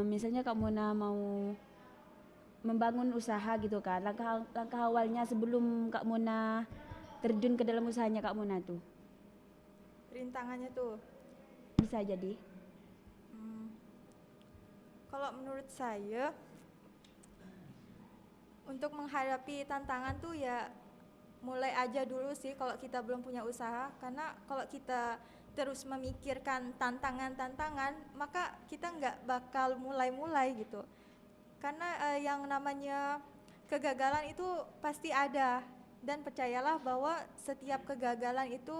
misalnya Kak Muna mau membangun usaha gitu kan, langkah awalnya sebelum Kak Muna terjun ke dalam usahanya Kak Muna tuh Rintangannya tuh, bisa jadi. hmm, kalau menurut saya untuk menghadapi tantangan tuh ya mulai aja dulu sih kalau kita belum punya usaha, karena kalau kita terus memikirkan tantangan-tantangan maka kita nggak bakal mulai-mulai gitu, karena yang namanya kegagalan itu pasti ada, dan percayalah bahwa setiap kegagalan itu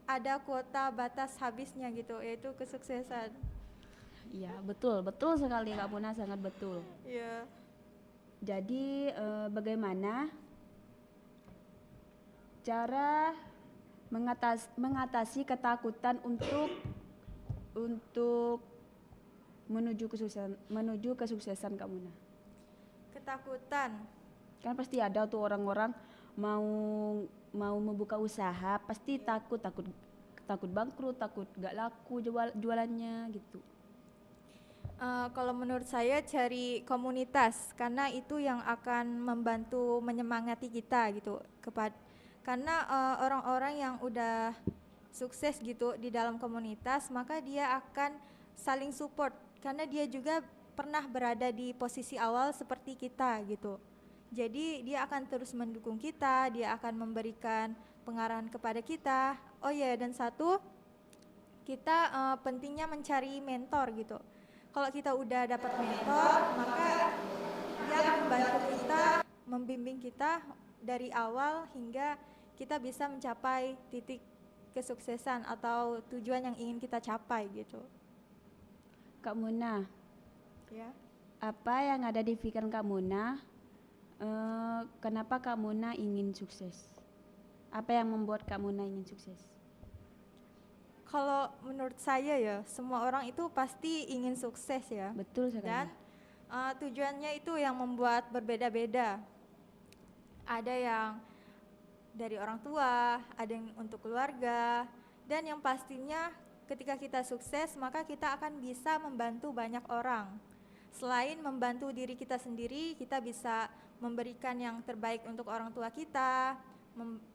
ada kuota batas habisnya gitu, yaitu kesuksesan. Iya, betul, betul sekali Kak Muna, sangat betul. Iya. Jadi bagaimana cara mengatasi ketakutan untuk menuju kesuksesan Kak Muna? Ketakutan. Kan pasti ada tuh orang-orang mau mau membuka usaha pasti takut takut takut bangkrut, takut gak laku jualannya gitu. Kalau menurut saya cari komunitas, karena itu yang akan membantu menyemangati kita gitu, karena orang-orang yang udah sukses gitu di dalam komunitas maka dia akan saling support, karena dia juga pernah berada di posisi awal seperti kita gitu. Jadi dia akan terus mendukung kita, dia akan memberikan pengarahan kepada kita. Oh ya, dan satu, kita pentingnya mencari mentor gitu. Kalau kita udah dapat mentor, maka dia akan membantu kita, membimbing kita dari awal hingga kita bisa mencapai titik kesuksesan atau tujuan yang ingin kita capai gitu. Kak Muna, Ya. apa yang ada di pikiran Kak Muna? Kenapa Kak Muna ingin sukses? Apa yang membuat Kak Muna ingin sukses? Kalau menurut saya ya, semua orang itu pasti ingin sukses ya. Betul sekali. Dan tujuannya itu yang membuat berbeda-beda. Ada yang dari orang tua, ada yang untuk keluarga, dan yang pastinya ketika kita sukses maka kita akan bisa membantu banyak orang. Selain membantu diri kita sendiri, kita bisa memberikan yang terbaik untuk orang tua kita,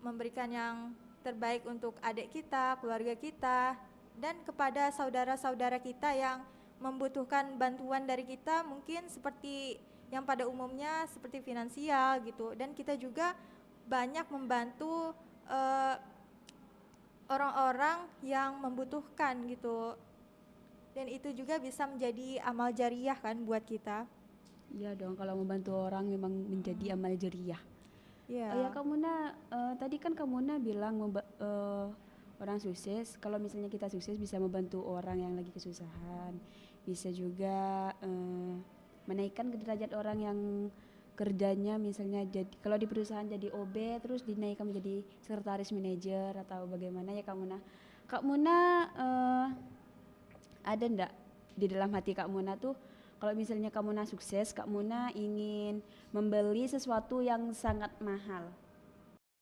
memberikan yang terbaik untuk adik kita, keluarga kita, dan kepada saudara-saudara kita yang membutuhkan bantuan dari kita, mungkin seperti yang pada umumnya seperti finansial gitu. Dan kita juga banyak membantu orang-orang yang membutuhkan gitu, dan itu juga bisa menjadi amal jariah kan buat kita. Iya dong, kalau membantu orang memang menjadi amal jariah. Ya. Oh ya Kak Muna, tadi kan Kak Muna bilang orang sukses, kalau misalnya kita sukses bisa membantu orang yang lagi kesusahan, bisa juga menaikkan derajat orang yang kerjanya misalnya jadi kalau di perusahaan jadi OB terus dinaikkan menjadi sekretaris manajer atau bagaimana ya Kak Muna. Kak Muna ada ndak di dalam hati Kak Muna tuh kalau misalnya Kak Muna sukses, Kak Muna ingin membeli sesuatu yang sangat mahal.